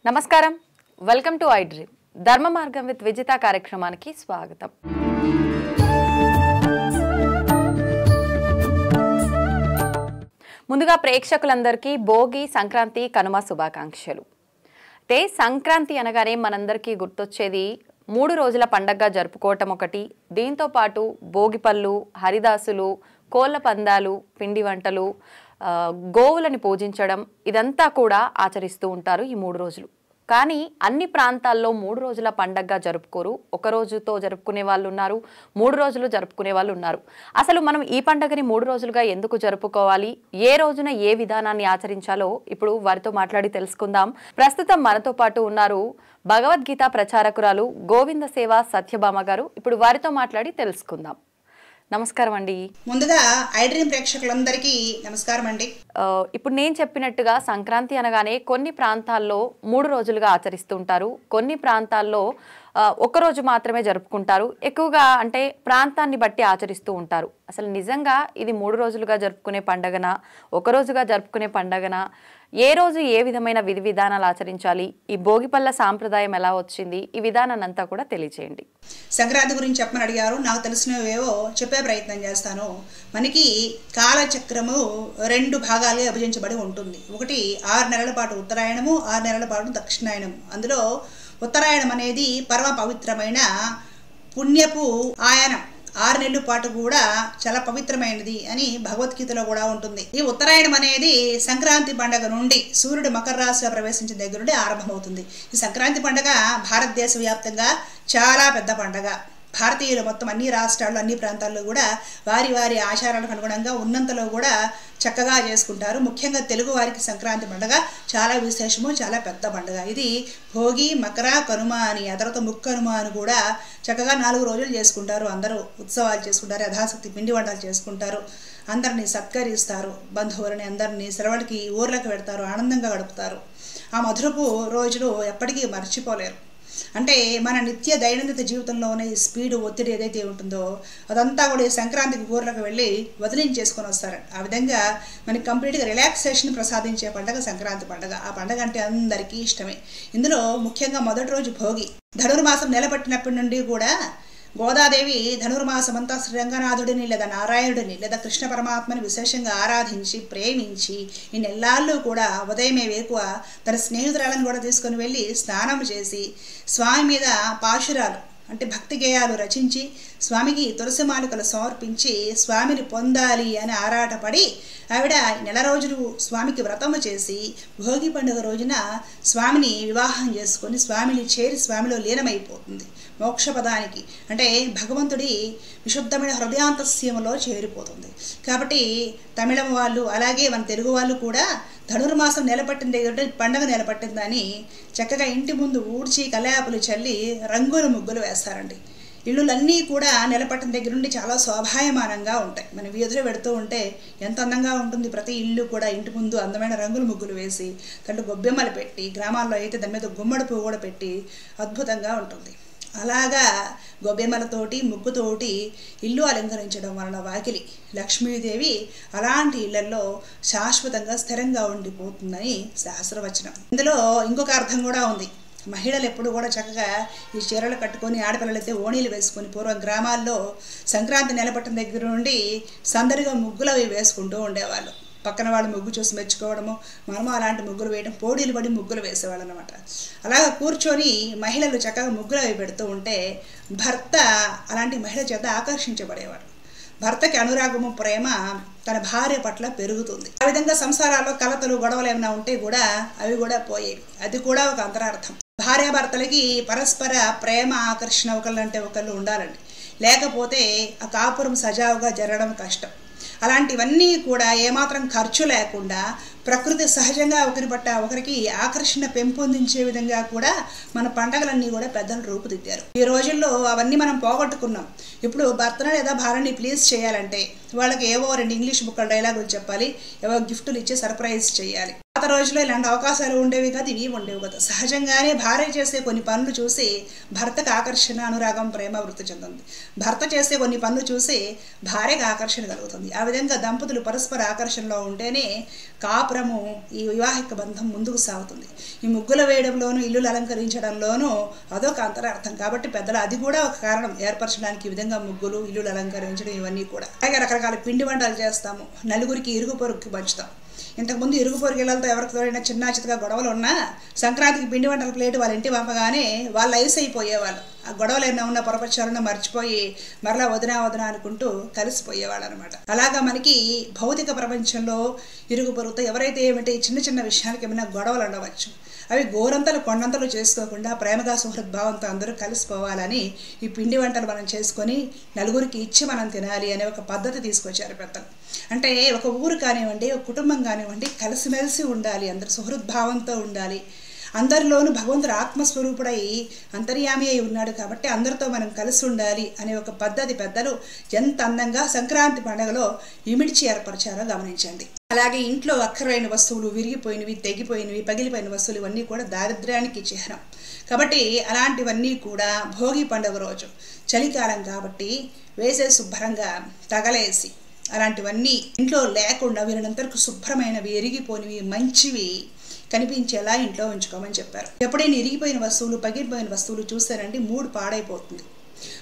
నమస్కారం, welcome to I dream ధర్మ మార్గం విత్ విజిత కార్యక్రమానికి స్వాగతం. ముందుగా ప్రేక్షకులందరికీ భోగి, సంక్రాంతి, కనుమ శుభాకాంక్షలు. అంటే సంక్రాంతి అనగానే మనందరికీ గుర్తొచ్చేది 3 రోజుల పండగగా జరుపుకోవటం ఒకటి. దీంతో పాటు భోగిపళ్ళు, హరిదాసులు, కోళ్ల పందాలు, పిండి వంటలు, గోవులని పూజించడం ఇదంతా కూడా ఆచరిస్తూ ఉంటారు ఈ 3 రోజులు. కానీ అన్ని ప్రాంతాల్లో 3 రోజుల పండగగా జరుపుకోరు. ఒక రోజుతో జరుపుకునే వాళ్ళు ఉన్నారు, 3 రోజులు జరుపుకునే వాళ్ళు ఉన్నారు. అసలు మనం ఈ పండగని 3 రోజులుగా ఎందుకు జరుపుకోవాలి, ఏ రోజున ఏ విధానాన్ని ఆచరించాలో ఇప్పుడు వారితో మాట్లాడి తెలుసుకుందాం. ప్రస్తుతం మనతో పాటు ఉన్నారు భగవద్గీత ప్రచారకురాలు గోవింద సేవ సత్యభామ గారు. ఇప్పుడు వారితో మాట్లాడి తెలుసుకుందాం. నమస్కారం అండి. ముందుగా ఐ డ్రీమ్ ప్రేక్షకులందరికీ నమస్కారం అండి. ఇప్పుడు నేను చెప్పినట్టుగా సంక్రాంతి అనగానే కొన్ని ప్రాంతాల్లో 3 రోజులుగా ఆచరిస్తుంటారు, కొన్ని ప్రాంతాల్లో ఒక రోజు మాత్రమే జరుపుకుంటారు. ఎక్కువగా అంటే ప్రాంతాన్ని బట్టి ఆచరిస్తూ ఉంటారు. అసలు నిజంగా ఇది 3 రోజులుగా జరుపుకునే పండగన, ఒక రోజుగా జరుపుకునే పండగన, ఏ రోజు ఏ విధమైన విధి విధానాలు ఆచరించాలి, ఈ భోగిపళ్ళ సాంప్రదాయం ఎలా వచ్చింది, ఈ విధానాన్ని అంతా కూడా తెలియచేయండి. సంక్రాంతి గురించి చెప్పమని అడిగారు. నాకు తెలిసినవేవో చెప్పే ప్రయత్నం చేస్తాను. మనకి కాలచక్రము 2 భాగాలుగా విభజించబడి ఉంటుంది. ఒకటి 6 నెలల పాటు ఉత్తరాయణము, 6 నెలల పాటు దక్షిణాయనము. అందులో ఉత్తరాయణం అనేది పరమ పవిత్రమైన పుణ్యపు ఆయనం. 6 నెలల పాటు కూడా చాలా పవిత్రమైనది అని భగవద్గీతలో కూడా ఉంటుంది. ఈ ఉత్తరాయణం అనేది సంక్రాంతి పండుగ నుండి సూర్యుడు మకర రాశిలో ప్రవేశించిన దగ్గర నుండి ఆరంభమవుతుంది. ఈ సంక్రాంతి పండుగ భారతదేశ వ్యాప్తంగా చాలా పెద్ద పండుగ. భారతీయులు మొత్తం అన్ని రాష్ట్రాల్లో, అన్ని ప్రాంతాల్లో కూడా వారి వారి ఆచారాలకు అనుగుణంగా ఉన్నంతలో కూడా చక్కగా చేసుకుంటారు. ముఖ్యంగా తెలుగు వారికి సంక్రాంతి పండుగ చాలా విశేషము, చాలా పెద్ద పండుగ. ఇది భోగి, మకర, కనుమ అని, ఆ తర్వాత ముక్కనుమ అని కూడా చక్కగా 4 రోజులు చేసుకుంటారు. అందరూ ఉత్సవాలు చేసుకుంటారు, యథాశక్తి పిండి వంటలు చేసుకుంటారు, అందరినీ సత్కరిస్తారు, బంధువులని అందరినీ సెలవులకి ఊర్లకు పెడతారు, ఆనందంగా గడుపుతారు. ఆ మధురపు రోజులు ఎప్పటికీ మర్చిపోలేరు. అంటే మన నిత్య దైనందిన జీవితంలో ఉన్న ఈ స్పీడు, ఒత్తిడి ఏదైతే ఉంటుందో అదంతా కూడా ఈ సంక్రాంతికి ఊర్లకు వెళ్ళి వదిలించేసుకొని వస్తారు. ఆ విధంగా మనకి కంప్లీట్గా రిలాక్సేషన్ ప్రసాదించే పండుగ సంక్రాంతి పండుగ. ఆ పండుగ అంటే అందరికీ ఇష్టమే. ఇందులో ముఖ్యంగా మొదటి రోజు భోగి. ధనుర్మాసం నెలపట్టినప్పటి నుండి కూడా గోదాదేవి ధనుర్మాసమంతా శ్రీరంగనాథుడిని లేదా నారాయణుడిని లేదా కృష్ణ పరమాత్మని విశేషంగా ఆరాధించి ప్రేమించి ఈ నెల్లాళ్ళు కూడా ఉదయమే వేకువ తన స్నేహితురాలను కూడా తీసుకొని వెళ్ళి స్నానం చేసి స్వామి మీద పాశురాలు అంటే భక్తి గేయాలు రచించి స్వామికి తులసి మాలికలు సమర్పించి స్వామిని పొందాలి అని ఆరాటపడి ఆవిడ 1 రోజులు స్వామికి వ్రతము చేసి భోగి పండుగ రోజున స్వామిని వివాహం చేసుకొని స్వామిని చేరి స్వామిలో లీనమైపోతుంది. మోక్షపదానికి అంటే భగవంతుడి విశుద్ధమైన హృదయాంతస్యములో చేరిపోతుంది. కాబట్టి తమిళం వాళ్ళు అలాగే మన తెలుగు వాళ్ళు కూడా ధనుర్మాసం నెలపట్టింది పండుగ నెలపట్టిందని చక్కగా ఇంటి ముందు ఊడ్చి కల్లాపులు చల్లి రంగుల ముగ్గులు వేస్తారండి. ఇళ్ళులన్నీ కూడా నెలపట్టిన దగ్గర నుండి చాలా శోభాయమానంగా ఉంటాయి. మన వీధిలో పెడుతూ ఉంటే ఎంత అందంగా ఉంటుంది. ప్రతి ఇల్లు కూడా ఇంటి ముందు అందమైన రంగుల ముగ్గులు వేసి దాంట్లో గొబ్బెమ్మలు పెట్టి, గ్రామాల్లో అయితే దాని మీద గుమ్మడి పువ్వు కూడా పెట్టి అద్భుతంగా ఉంటుంది. అలాగా గొబ్బెమ్మలతోటి ముగ్గుతోటి ఇల్లు అలంకరించడం వలన వాకిలి లక్ష్మీదేవి అలాంటి ఇళ్లలో శాశ్వతంగా స్థిరంగా ఉండిపోతుందని శాస్త్రవచనం. ఇందులో ఇంకొక అర్థం కూడా ఉంది. మహిళలు ఎప్పుడు కూడా చక్కగా ఈ చీరలు కట్టుకొని, ఆడపిల్లలైతే ఓణీలు వేసుకొని పూర్వం గ్రామాల్లో సంక్రాంతి నెలపట్టిన దగ్గర నుండి సందడిగా ముగ్గులు అవి వేసుకుంటూ ఉండేవాళ్ళు. పక్కన వాళ్ళు ముగ్గు చూసి మెచ్చుకోవడము, మనము అలాంటి ముగ్గులు వేయడం, పోటీలు పడి ముగ్గులు వేసేవాళ్ళు అనమాట. అలాగా కూర్చొని మహిళలు చక్కగా ముగ్గులు అవి పెడుతూ ఉంటే భర్త అలాంటి మహిళ చేత ఆకర్షించబడేవాడు. భర్తకి అనురాగము, ప్రేమ తన భార్య పట్ల పెరుగుతుంది. ఆ విధంగా సంసారాల్లో కలతలు, గొడవలు ఏమైనా ఉంటే కూడా అవి కూడా పోయేవి. అది కూడా ఒక అంతరార్థం. భార్యాభర్తలకి పరస్పర ప్రేమ, ఆకర్షణ ఒకళ్ళంటే ఒకళ్ళు ఉండాలండి. లేకపోతే ఆ కాపురం సజావుగా జరగడం కష్టం. అలాంటివన్నీ కూడా ఏమాత్రం ఖర్చు లేకుండా ప్రకృతి సహజంగా ఒకరి పట్ల ఒకరికి ఆకర్షణ పెంపొందించే విధంగా కూడా మన పండగలన్నీ కూడా పెద్దలు రూపుదిద్దారు. ఈ రోజుల్లో అవన్నీ మనం పోగొట్టుకున్నాం. ఇప్పుడు భర్తను లేదా భార్యని ప్లీజ్ చేయాలంటే వాళ్ళకి ఏవో 2 ఇంగ్లీష్ బుక్కల డైలాగులు చెప్పాలి, ఏవో గిఫ్టులు ఇచ్చి సర్ప్రైజ్ చేయాలి. ఆ రోజుల్లో ఇలాంటి అవకాశాలు ఉండేవి కాదు, ఇవి ఉండేవి కదా. సహజంగానే భార్య చేసే కొన్ని పనులు చూసి భర్తకు ఆకర్షణ, అనురాగం, ప్రేమ వృద్ధి చెందుతుంది. భర్త చేసే కొన్ని పనులు చూసి భార్యకు ఆకర్షణ కలుగుతుంది. ఆ విధంగా దంపతులు పరస్పర ఆకర్షణలో ఉంటేనే కాపురము, ఈ వైవాహిక బంధం ముందుకు సాగుతుంది. ఈ ముగ్గులు వేయడంలోనూ ఇల్లులు అలంకరించడంలోనూ అదొక అంతరార్థం. కాబట్టి పెద్దలు అది కూడా ఒక కారణం ఏర్పరచడానికి, ఈ విధంగా ముగ్గులు, ఇల్లులు అలంకరించడం ఇవన్నీ కూడా. అలాగే రకరకాల పిండి వంటలు చేస్తాము, నలుగురికి ఇరుగు పొరుగుకి పంచుతాం. ఇంతకుముందు ఇరుగు పొరుగు ఇళ్లతో ఎవరికైనా చిన్న చితగా గొడవలు ఉన్నా సంక్రాంతికి పిండి వంటల ప్లేటు వాళ్ళ ఇంటి పంపగానే వాళ్ళు ఐస్ అయిపోయేవాళ్ళు. ఆ గొడవలు ఏమైనా ఉన్న పొరపక్షాలను మర్చిపోయి మరలా వదినా అనుకుంటూ కలిసిపోయేవాళ్ళు అనమాట. అలాగా మనకి భౌతిక ప్రపంచంలో ఇరుగు పొరుగుతో ఎవరైతే ఏమిటి చిన్న చిన్న విషయానికి ఏమైనా గొడవలు ఉండవచ్చు. అవి గోరంతలు కొండంతలు చేసుకోకుండా ప్రేమగా సుహృద్భావంతో అందరూ కలిసిపోవాలని ఈ పిండి వంటలు మనం చేసుకొని నలుగురికి ఇచ్చి మనం తినాలి అనే ఒక పద్ధతి తీసుకొచ్చారు పెద్దలు. అంటే ఒక ఊరు కానివ్వండి, ఒక కుటుంబం కానివ్వండి, కలిసిమెలిసి ఉండాలి, అందరూ సుహృద్భావంతో ఉండాలి. అందరిలోనూ భగవంతుడు ఆత్మస్వరూపుడై అంతర్యామి అయి ఉన్నాడు కాబట్టి అందరితో మనం కలిసి ఉండాలి అనే ఒక పద్ధతి పెద్దలు ఎంత అందంగా సంక్రాంతి పండుగలో ఇమిడ్చి ఏర్పరిచారో గమనించండి. అలాగే ఇంట్లో అక్కరైన వస్తువులు, విరిగిపోయినవి, తెగిపోయినవి, పగిలిపోయిన వస్తువులు ఇవన్నీ కూడా దారిద్ర్యానికి చిహ్నం. కాబట్టి అలాంటివన్నీ కూడా భోగి పండుగ రోజు చలికాలం కాబట్టి వేసే శుభ్రంగా తగలేసి అలాంటివన్నీ ఇంట్లో లేకుండా వీరినంతరకు శుభ్రమైనవి, ఎరిగిపోయినవి, మంచివి కనిపించేలా ఇంట్లో ఉంచుకోమని చెప్పారు. ఎప్పుడైనా ఇరిగిపోయిన వస్తువులు, పగిలిపోయిన వస్తువులు చూస్తారండి మూడు పాడైపోతుంది.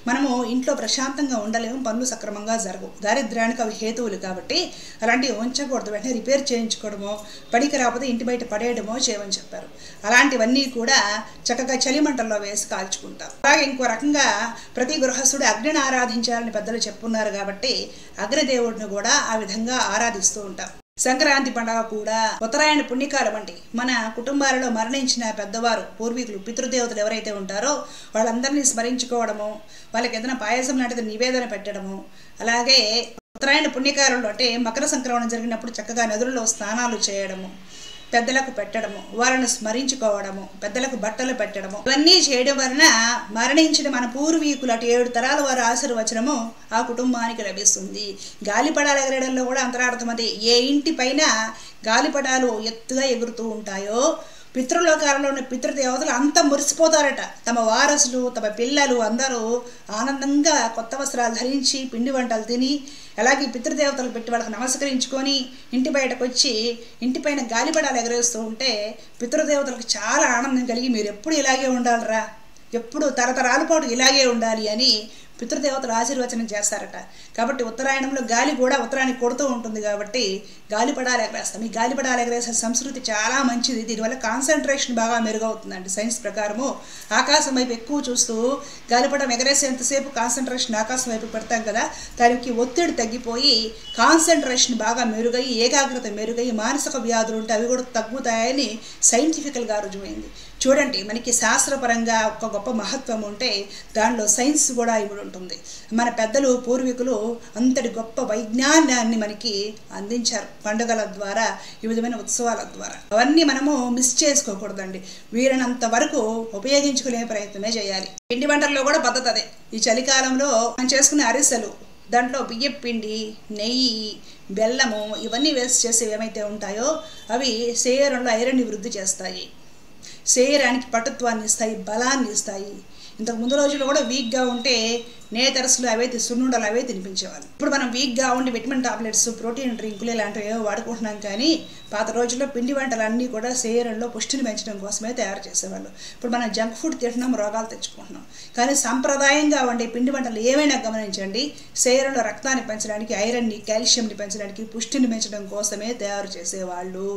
మనము ఇంట్లో ప్రశాంతంగా ఉండలేము, పనులు సక్రమంగా జరగవు. దారిద్ర్యానికి అవి హేతువులు కాబట్టి అలాంటివి ఉంచకూడదు. వెంటనే రిపేర్ చేయించుకోవడమో, పనికి రాకపోతే ఇంటి బయట పడేయడమో చేయమని చెప్పారు. అలాంటివన్నీ కూడా చక్కగా చలిమంటల్లో వేసి కాల్చుకుంటాం. అలాగే ఇంకో రకంగా ప్రతి గృహస్థుడు అగ్నిని ఆరాధించాలని పెద్దలు చెప్పున్నారు కాబట్టి అగ్నిదేవుడిని కూడా ఆ విధంగా ఆరాధిస్తూ ఉంటాం. సంక్రాంతి పండుగ కూడా ఉత్తరాయణ పుణ్యకాలం అండి. మన కుటుంబాలలో మరణించిన పెద్దవారు, పూర్వీకులు, పితృదేవతలు ఎవరైతే ఉంటారో వాళ్ళందరినీ స్మరించుకోవడము, వాళ్ళకి ఏదైనా పాయసం లాంటిది నివేదన పెట్టడము. అలాగే ఉత్తరాయణ పుణ్యకాలంలో అంటే మకర సంక్రమణం జరిగినప్పుడు చక్కగా నదులలో స్నానాలు చేయడము, పెద్దలకు పెట్టడము, వాళ్ళను స్మరించుకోవడము, పెద్దలకు బట్టలు పెట్టడము, ఇవన్నీ చేయడం వలన మరణించిన మన పూర్వీకులు అటు 7 తరాల వారి ఆశీర్వచనము ఆ కుటుంబానికి లభిస్తుంది. గాలిపటాలు ఎగరేయడంలో కూడా అంతరార్థం అది. ఏ ఇంటి పైన గాలిపటాలు ఎత్తుగా ఎగురుతూ ఉంటాయో పితృలోకాలలో ఉన్న పితృదేవతలు అంతా మురిసిపోతారట. తమ వారసులు, తమ పిల్లలు అందరూ ఆనందంగా కొత్త వస్త్రాలు ధరించి పిండి వంటలు తిని, అలాగే పితృదేవతలు పెట్టి వాళ్ళకి నమస్కరించుకొని ఇంటి బయటకు వచ్చి ఇంటిపైన గాలిపటాలు ఎగరేస్తూ ఉంటే పితృదేవతలకు చాలా ఆనందం కలిగి మీరు ఎప్పుడు ఇలాగే ఉండాలిరా, ఎప్పుడు తరతరాల పాటు ఇలాగే ఉండాలి అని పితృదేవతలు ఆశీర్వచనం చేస్తారట. కాబట్టి ఉత్తరాయణంలో గాలి కూడా ఉత్తరానికి కొడుతూ ఉంటుంది కాబట్టి గాలిపటాలు ఎగరేస్తాం. ఈ గాలిపటాలు ఎగరేసే సంస్కృతి చాలా మంచిది. దీనివల్ల కాన్సన్ట్రేషన్ బాగా మెరుగవుతుందండి. సైన్స్ ప్రకారము ఆకాశం వైపు ఎక్కువ చూస్తూ గాలిపటం ఎగరేసేంతసేపు కాన్సన్ట్రేషన్ ఆకాశం వైపు పెడతాం కదా, దానికి ఒత్తిడి తగ్గిపోయి కాన్సన్ట్రేషన్ బాగా మెరుగై, ఏకాగ్రత మెరుగై, మానసిక వ్యాధులు ఉంటే అవి కూడా తగ్గుతాయని సైంటిఫికల్గా రుజువైంది. చూడండి, మనకి శాస్త్రపరంగా ఒక గొప్ప మహత్వం ఉంటే దానిలో సైన్స్ కూడా ఇమిడి ఉంటుంది. మన పెద్దలు, పూర్వీకులు అంతటి గొప్ప వైజ్ఞానాన్ని మనకి అందించారు పండుగల ద్వారా, ఈ విధమైన ఉత్సవాల ద్వారా. అవన్నీ మనము మిస్ చేసుకోకూడదండి. వీరినంత వరకు ఉపయోగించుకునే ప్రయత్నమే చేయాలి. పిండి వంటల్లో కూడా పద్ధతి అదే. ఈ చలికాలంలో మనం చేసుకునే అరిసెలు, దాంట్లో బియ్యం పిండి, నెయ్యి, బెల్లము ఇవన్నీ వేసి చేసేవి ఏమైతే ఉంటాయో అవి శరీరంలో ఐరన్ని వృద్ధి చేస్తాయి, శరీరానికి పటుత్వాన్ని ఇస్తాయి, బలాన్ని ఇస్తాయి. ఇంతకు ముందు రోజుల్లో కూడా వీక్గా ఉంటే నేతరసులు అవైతే సున్నుండలు అవే తినిపించేవాళ్ళు. ఇప్పుడు మనం వీక్గా ఉండి విటమిన్ టాబ్లెట్స్, ప్రోటీన్ డ్రింకులు ఇలాంటివి ఏవో వాడుకుంటున్నాం. కానీ పాత రోజుల్లో పిండి వంటలు అన్నీ కూడా శరీరంలో పుష్టిని పెంచడం కోసమే తయారు చేసేవాళ్ళు. ఇప్పుడు మనం జంక్ ఫుడ్ తింటున్నాం, రోగాలు తెచ్చుకుంటున్నాం. కానీ సాంప్రదాయంగా ఉండే పిండి వంటలు ఏమైనా గమనించండి, శరీరంలో రక్తాన్ని పెంచడానికి, ఐరన్ని, కాల్షియంని పెంచడానికి, పుష్టిని పెంచడం కోసమే తయారు చేసేవాళ్ళు.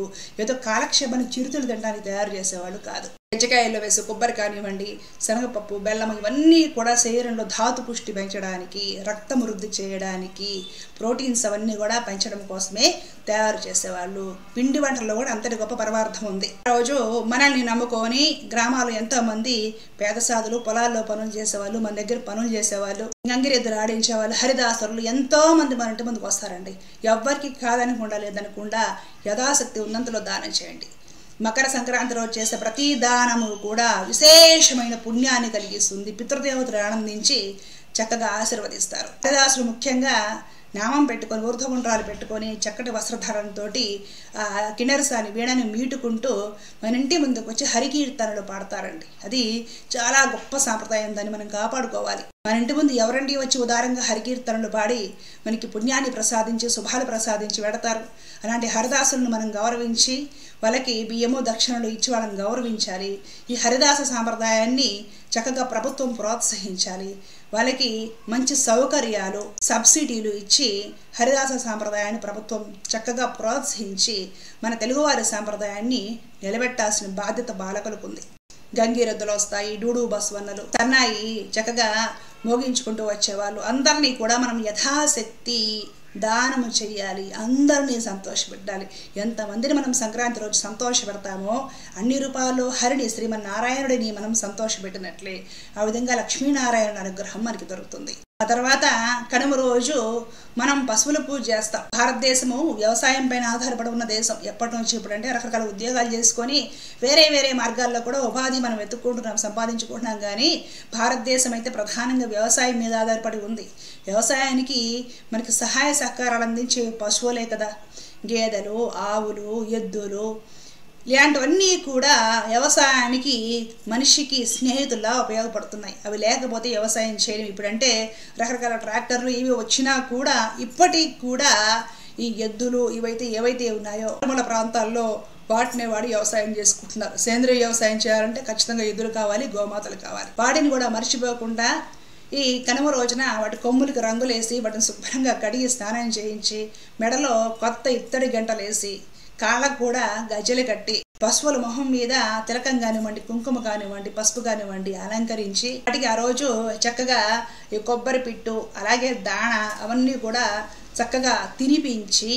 ఏదో కాలక్షేపాన్ని చిరుతులు తినడానికి తయారు చేసేవాళ్ళు కాదు. కజ్జికాయల్లో వేసే కొబ్బరి కానివ్వండి, శనగపప్పు, బెల్లం ఇవన్నీ కూడా శరీరంలో ధాతు పుష్టి పెంచడానికి, రక్తం వృద్ధి చేయడానికి, ప్రోటీన్స్ అవన్నీ కూడా పెంచడం కోసమే తయారు చేసేవాళ్ళు. పిండి వంటల్లో కూడా అంతటి గొప్ప పరమార్థం ఉంది. రోజు మనల్ని నమ్ముకొని గ్రామాలు ఎంతో మంది పేదసాదులు పొలాల్లో పనులు చేసేవాళ్ళు, మన దగ్గర పనులు చేసేవాళ్ళు, గంగిరెద్దులు ఆడించేవాళ్ళు, హరిదాసరులు ఎంతో మంది మన ఇంటి ముందుకు వస్తారండి. ఎవ్వరికి కాదనకుండా లేదనకుండా యథాశక్తి ఉన్నంతలో దానం చేయండి. మకర సంక్రాంతి రోజు చేసే ప్రతి దానము కూడా విశేషమైన పుణ్యాన్ని కలిగిస్తుంది. పితృదేవతలు ఆనందించి చక్కగా ఆశీర్వదిస్తారు. హరిదాసులు ముఖ్యంగా నామం పెట్టుకొని ఊర్ధ్వగుండ్రాలు పెట్టుకొని చక్కటి వస్త్రధారణతో కిన్నెరసాని వీణని మీటుకుంటూ మన ఇంటి ముందుకు వచ్చి హరికీర్తనలు పాడతారండి. అది చాలా గొప్ప సాంప్రదాయం, దాన్ని మనం కాపాడుకోవాలి. మన ఇంటి ముందు ఎవరండి వచ్చి ఉదారంగా హరికీర్తనలు పాడి మనకి పుణ్యాన్ని ప్రసాదించి శుభాలు ప్రసాదించి వెడతారు. అలాంటి హరిదాసులను మనం గౌరవించి వాళ్ళకి బియ్యము దక్షిణలు ఇచ్చి వాళ్ళని గౌరవించాలి. ఈ హరిదాస సాంప్రదాయాన్ని చక్కగా ప్రభుత్వం ప్రోత్సహించాలి. వాళ్ళకి మంచి సౌకర్యాలు సబ్సిడీలు ఇచ్చి హరిదాస సాంప్రదాయాన్ని ప్రభుత్వం చక్కగా ప్రోత్సహించి మన తెలుగువారి సాంప్రదాయాన్ని నిలబెట్టాల్సిన బాధ్యత బాలకులకు ఉంది. గంగిరెద్దులు వస్తాయి, డూడు బస్వన్నలు సన్నాయి చక్కగా మోగించుకుంటూ వచ్చేవాళ్ళు. అందరినీ కూడా మనం యథాశక్తి దానము చెయ్యాలి, అందరినీ సంతోషపెట్టాలి. ఎంతమందిని మనం సంక్రాంతి రోజు సంతోషపెడతామో అన్ని రూపాల్లో హరిని శ్రీమన్నారాయణుడిని మనం సంతోషపెట్టినట్లే. ఆ విధంగా లక్ష్మీనారాయణ అనుగ్రహం మనకి దొరుకుతుంది. ఆ తర్వాత కనుమ రోజు మనం పశువుల పూజ చేస్తాం. భారతదేశము వ్యవసాయం పైన ఆధారపడి ఉన్న దేశం ఎప్పటి నుంచి ఇప్పుడంటే రకరకాల ఉద్యోగాలు చేసుకొని వేరే మార్గాల్లో కూడా ఉపాధి మనం వెతుక్కుంటున్నాం, సంపాదించుకుంటున్నాం. కానీ భారతదేశం అయితే ప్రధానంగా వ్యవసాయం మీద ఆధారపడి ఉంది. వ్యవసాయానికి మనకి సహాయ సహకారాలు అందించే పశువులే కదా, గేదెలు, ఆవులు, ఎద్దులు ఇలాంటివన్నీ కూడా వ్యవసాయానికి మనిషికి స్నేహితుల్లా ఉపయోగపడుతున్నాయి. అవి లేకపోతే వ్యవసాయం చేయడం. ఇప్పుడంటే రకరకాల ట్రాక్టర్లు ఇవి వచ్చినా కూడా ఇప్పటికి కూడా ఈ ఎద్దులు ఏవైతే ఉన్నాయో గ్రామాల ప్రాంతాల్లో వాటిని వాడి వ్యవసాయం చేసుకుంటున్నారు. సేంద్రీయ వ్యవసాయం చేయాలంటే ఖచ్చితంగా ఎద్దులు కావాలి, గోమాతలు కావాలి. వాటిని కూడా మర్చిపోకుండా ఈ కనుమ రోజున వాటి కొమ్ములకి రంగులేసి వాటిని శుభ్రంగా కడిగి స్నానం చేయించి మెడలో కొత్త ఇత్తడి గంటలు వేసి కాళ్ళకు కూడా గజ్జలు కట్టి పశువుల మొహం మీద తిలకం కానివ్వండి, కుంకుమ కానివ్వండి, పసుపు కానివ్వండి అలంకరించి వాటికి ఆ రోజు చక్కగా ఈ కొబ్బరి పిట్టు అలాగే దాణ అవన్నీ కూడా చక్కగా తినిపించి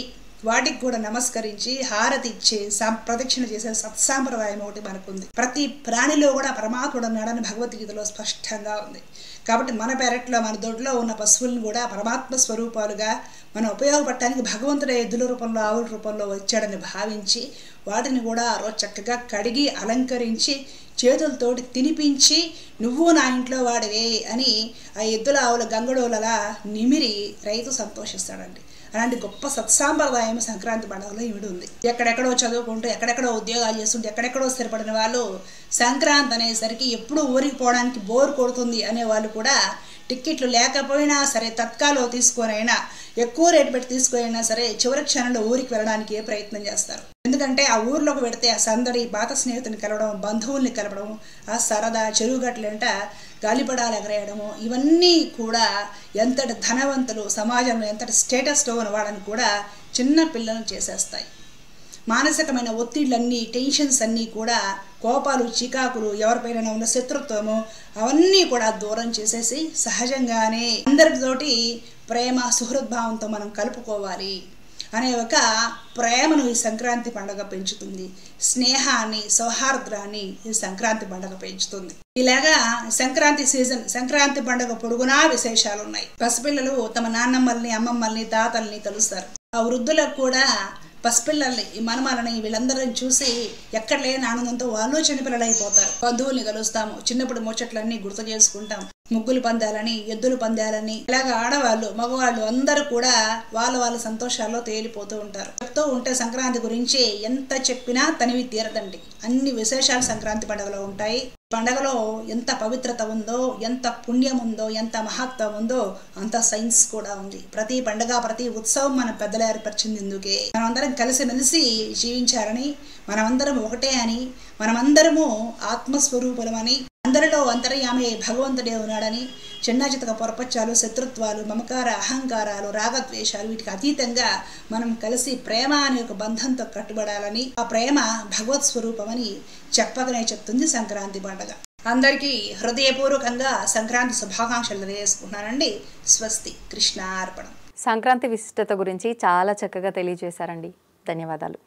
వాటికి కూడా నమస్కరించి హారతి ఇచ్చి ప్రదక్షిణ చేసే సత్సాంప్రదాయం ఒకటి మనకుంది. ప్రతి ప్రాణిలో కూడా పరమాత్ముడు ఉన్నాడని భగవద్గీతలో స్పష్టంగా ఉంది. కాబట్టి మన పెరట్లో మన దొడ్లో ఉన్న పశువులను కూడా పరమాత్మ స్వరూపాలుగా మనం ఉపయోగపడటానికి భగవంతుడు ఎద్దుల రూపంలో ఆవుల రూపంలో వచ్చాడని భావించి వాటిని కూడా ఆ రోజు చక్కగా కడిగి అలంకరించి చేతులతోటి తినిపించి నువ్వు నా ఇంట్లో వాడివే అని ఆ ఎద్దుల ఆవుల గంగడోలలా నిమిరి రైతు సంతోషిస్తాడండి. అలాంటి గొప్ప సత్సాంప్రదాయం సంక్రాంతి పండుగలో ఇవిడి ఉంది. ఎక్కడెక్కడో చదువుకుంటూ ఎక్కడెక్కడో ఉద్యోగాలు చేస్తుంటే ఎక్కడెక్కడో స్థిరపడిన వాళ్ళు సంక్రాంతి అనేసరికి ఎప్పుడు ఊరికి పోవడానికి బోర్ కొడుతుంది అనేవాళ్ళు కూడా టిక్కెట్లు లేకపోయినా సరే తత్కాలో తీసుకొనైనా ఎక్కువ రేటు పెట్టి తీసుకొనైనా సరే చివరి క్షణంలో ఊరికి వెళ్ళడానికి ప్రయత్నం చేస్తారు. ఎందుకంటే ఆ ఊర్లోకి పెడితే ఆ సందడి, పాత స్నేహితుని కలవడం, బంధువుల్ని కలపడం, ఆ సరదా చెరువుగట్లంట గాలిపడాలు ఎగరేయడము ఇవన్నీ కూడా ఎంతటి ధనవంతులు సమాజంలో ఎంతటి స్టేటస్లో ఉన్న వాళ్ళని కూడా చిన్న పిల్లలను చేసేస్తాయి. మానసికమైన ఒత్తిళ్ళన్నీ, టెన్షన్స్ అన్నీ కూడా, కోపాలు, చికాకులు, ఎవరిపైన ఉన్న శత్రుత్వము అవన్నీ కూడా దూరం చేసేసి సహజంగానే అందరితోటి ప్రేమ సుహృద్భావంతో మనం కలుపుకోవాలి అనే ఒక ప్రేమను ఈ సంక్రాంతి పండుగ పెంచుతుంది. స్నేహాన్ని, సౌహార్ద్రాన్ని ఈ సంక్రాంతి పండుగ పెంచుతుంది. ఇలాగా సంక్రాంతి సీజన్, సంక్రాంతి పండుగ పొడుగునా విశేషాలు ఉన్నాయి. పసిపిల్లలు తమ నాన్నమ్మల్ని, అమ్మమ్మల్ని, తాతల్ని కలుస్తారు. ఆ వృద్ధులకు కూడా పసిపిల్లల్ని, ఈ మనమలని వీళ్ళందరిని చూసి ఎక్కడ లేని ఆనందంతో వాళ్ళు చిన్నపిల్లలు అయిపోతారు. బంధువుల్ని కలుస్తాము, చిన్నప్పుడు ముచ్చట్లన్నీ గుర్తు చేసుకుంటాం. ముగ్గులు పందాలని, ఎద్దులు పందాలని ఇలాగ ఆడవాళ్ళు, మగవాళ్ళు అందరూ కూడా వాళ్ళ సంతోషాల్లో తేలిపోతూ ఉంటారు. చెప్తూ ఉంటే సంక్రాంతి గురించి ఎంత చెప్పినా తనివి తీరదండి. అన్ని విశేషాలు సంక్రాంతి పండుగలో ఉంటాయి. పండగలో ఎంత పవిత్రత ఉందో, ఎంత పుణ్యం ఉందో, ఎంత మహత్వం ఉందో అంత సైన్స్ కూడా ఉంది. ప్రతి పండగ, ప్రతి ఉత్సవం మన పెద్దలు ఏర్పరిచింది ఎందుకే, మనమందరం కలిసిమెలిసి జీవించారని, మనమందరం ఒకటే అని, మనమందరము ఆత్మస్వరూపులమని, అందరిలో అంతర్యామి భగవంతుడే ఉన్నాడని, చిన్న చితక పొరపచ్చాలు, శత్రుత్వాలు, మమకార అహంకారాలు, రాగద్వేషాలు వీటికి అతీతంగా మనం కలిసి ప్రేమ అనే ఒక బంధంతో కట్టుబడాలని, ఆ ప్రేమ భగవత్ స్వరూపమని చెప్పకనే చెప్తుంది సంక్రాంతి పండుగ. అందరికీ హృదయపూర్వకంగా సంక్రాంతి శుభాకాంక్షలు తెలియజేసుకుంటున్నానండి. స్వస్తి. కృష్ణార్పణం. సంక్రాంతి విశిష్టత గురించి చాలా చక్కగా తెలియజేశారండి. ధన్యవాదాలు.